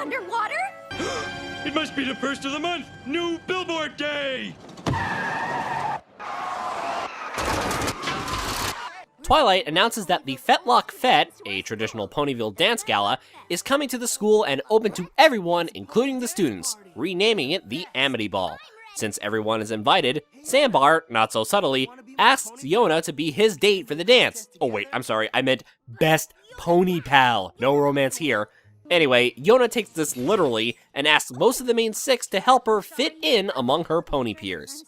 underwater? It must be the first of the month! New Billboard Day! Twilight announces that the Fetlock Fete, a traditional Ponyville dance gala, is coming to the school and open to everyone, including the students, renaming it the Amity Ball. Since everyone is invited, Sandbar, not so subtly, asks Yona to be his date for the dance. Oh wait, I'm sorry, I meant best pony pal. No romance here. Anyway, Yona takes this literally and asks most of the main six to help her fit in among her pony peers.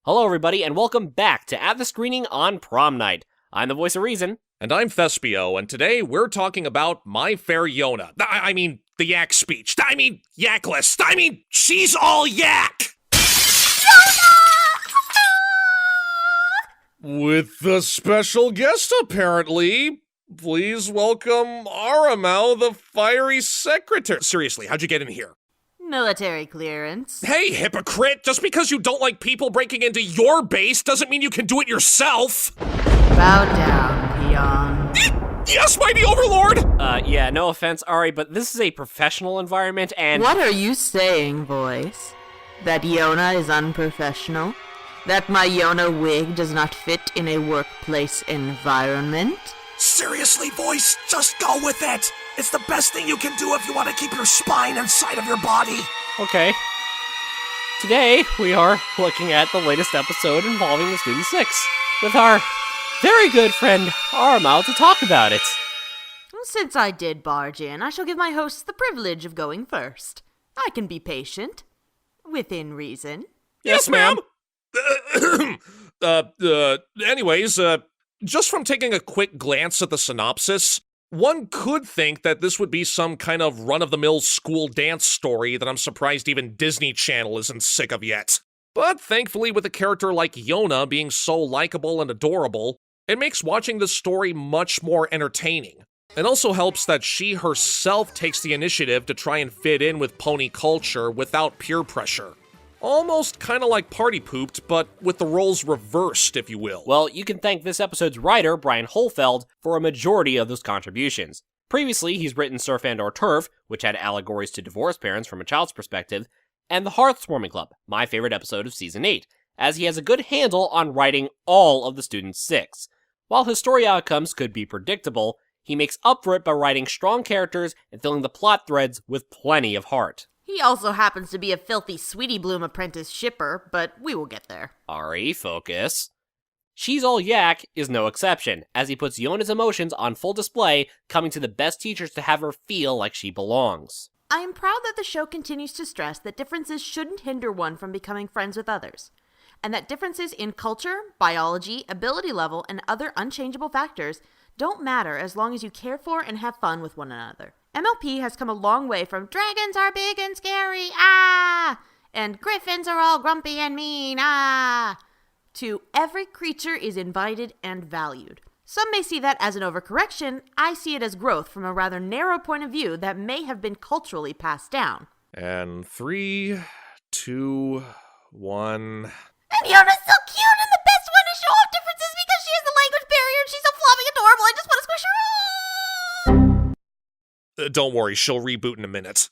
Hello everybody, and welcome back to At the Screening on Prom Night. I'm the voice of reason. And I'm Thespio, and today we're talking about My Fair Yona. I mean, the yak speech. I mean, yakless. I mean, she's all yak! With the special guest, apparently. Please welcome Aramau, the fiery secretary. Seriously, how'd you get in here? Military clearance. Hey, hypocrite! Just because you don't like people breaking into your base doesn't mean you can do it yourself! Bow down, peon. Yes, mighty overlord! Yeah, no offense, Ari, but this is a professional environment and— What are you saying, voice? That Yona is unprofessional? That my Yona wig does not fit in a workplace environment? Seriously, voice, just go with it! It's the best thing you can do if you want to keep your spine inside of your body! Okay. Today, we are looking at the latest episode involving the Student 6, with our very good friend Aramau to talk about it. Since I did barge in, I shall give my hosts the privilege of going first. I can be patient. Within reason. Yes, ma'am! Anyways, just from taking a quick glance at the synopsis, one could think that this would be some kind of run-of-the-mill school dance story that I'm surprised even Disney Channel isn't sick of yet. But thankfully, with a character like Yona being so likable and adorable, it makes watching this story much more entertaining. It also helps that she herself takes the initiative to try and fit in with pony culture without peer pressure. Almost kind of like Party Pooped, but with the roles reversed, if you will. Well, you can thank this episode's writer, Brian Holfeld, for a majority of those contributions. Previously, he's written Surf and or Turf, which had allegories to divorced parents from a child's perspective, and The Hearthwarming Club, my favorite episode of Season 8, as he has a good handle on writing all of the Student 6. While his story outcomes could be predictable, he makes up for it by writing strong characters and filling the plot threads with plenty of heart. He also happens to be a filthy Sweetie Bloom apprentice shipper, but we will get there. Ari, focus. She's All Yak is no exception, as he puts Yona's emotions on full display, coming to the best teachers to have her feel like she belongs. I am proud that the show continues to stress that differences shouldn't hinder one from becoming friends with others, and that differences in culture, biology, ability level, and other unchangeable factors don't matter as long as you care for and have fun with one another. MLP has come a long way from dragons are big and scary, and griffins are all grumpy and mean, to every creature is invited and valued. Some may see that as an overcorrection. I see it as growth from a rather narrow point of view that may have been culturally passed down. And 3, 2, 1... And Yona's so cute, and the best one to show off differences because she has the language barrier and she's so fluffy and adorable. I just want to squish her. Don't worry, she'll reboot in a minute.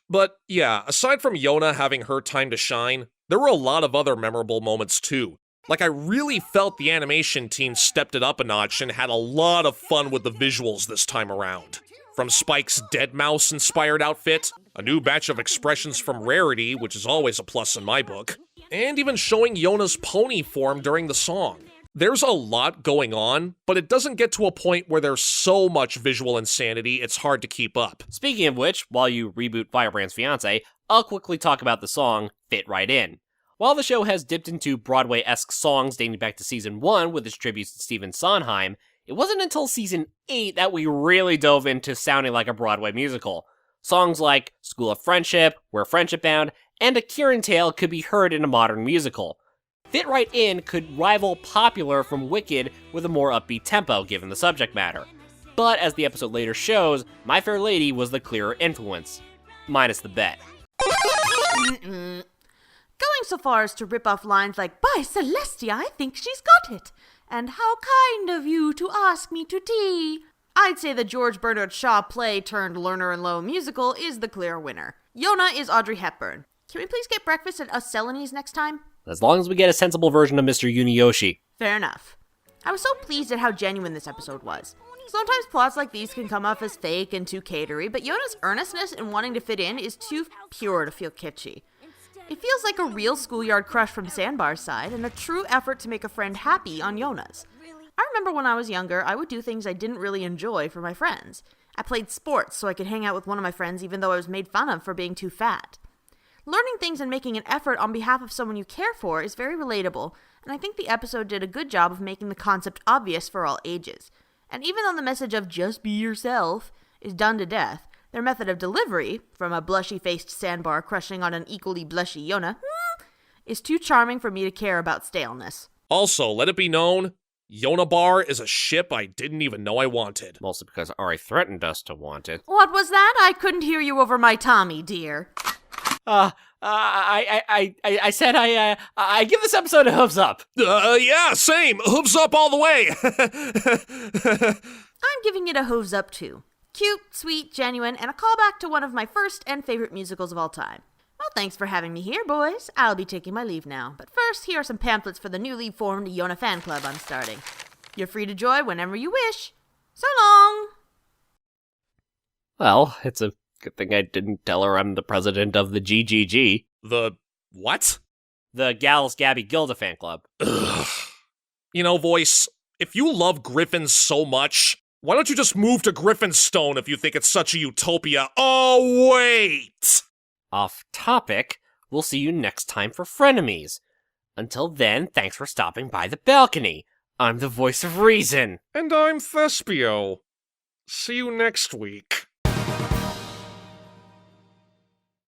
But yeah, aside from Yona having her time to shine, there were a lot of other memorable moments too. Like, I really felt the animation team stepped it up a notch and had a lot of fun with the visuals this time around. From Spike's Deadmau5-inspired outfit, a new batch of expressions from Rarity, which is always a plus in my book, and even showing Yona's pony form during the song. There's a lot going on, but it doesn't get to a point where there's so much visual insanity it's hard to keep up. Speaking of which, while you reboot Firebrand's Fiancé, I'll quickly talk about the song Fit Right In. While the show has dipped into Broadway-esque songs dating back to Season 1 with its tributes to Stephen Sondheim, it wasn't until Season 8 that we really dove into sounding like a Broadway musical. Songs like School of Friendship, We're Friendship Bound, and A Kieran Tale could be heard in a modern musical. Fit Right In could rival Popular from Wicked with a more upbeat tempo given the subject matter. But as the episode later shows, My Fair Lady was the clearer influence. Minus the bet. Going so far as to rip off lines like, "By Celestia, I think she's got it," and "How kind of you to ask me to tea," I'd say the George Bernard Shaw play turned Lerner and Lowe musical is the clear winner. Yona is Audrey Hepburn. Can we please get breakfast at Seleni's next time? As long as we get a sensible version of Mr. Yuniyoshi. Fair enough. I was so pleased at how genuine this episode was. Sometimes plots like these can come off as fake and too catery, but Yona's earnestness in wanting to fit in is too pure to feel kitschy. It feels like a real schoolyard crush from Sandbar's side and a true effort to make a friend happy on Yona's. I remember when I was younger, I would do things I didn't really enjoy for my friends. I played sports so I could hang out with one of my friends even though I was made fun of for being too fat. Learning things and making an effort on behalf of someone you care for is very relatable, and I think the episode did a good job of making the concept obvious for all ages. And even though the message of just be yourself is done to death, their method of delivery, from a blushy-faced Sandbar crushing on an equally blushy Yona, is too charming for me to care about staleness. Also, let it be known, Yona Bar is a ship I didn't even know I wanted. Mostly because Ari threatened us to want it. What was that? I couldn't hear you over my Tommy, dear. I said I give this episode a hooves up. Yeah, same. Hooves up all the way. I'm giving it a hooves up too. Cute, sweet, genuine, and a callback to one of my first and favorite musicals of all time. Well, thanks for having me here, boys. I'll be taking my leave now. But first, here are some pamphlets for the newly formed Yona fan club I'm starting. You're free to join whenever you wish. So long! Well, it's a good thing I didn't tell her I'm the president of the GGG. The what? The Gals Gabby Gilda fan club. Ugh. You know, Voice, if you love Griffins so much, why don't you just move to Griffinstone if you think it's such a utopia? Oh, wait! Off topic, we'll see you next time for Frenemies. Until then, thanks for stopping by the balcony. I'm the voice of reason. And I'm Thespio. See you next week.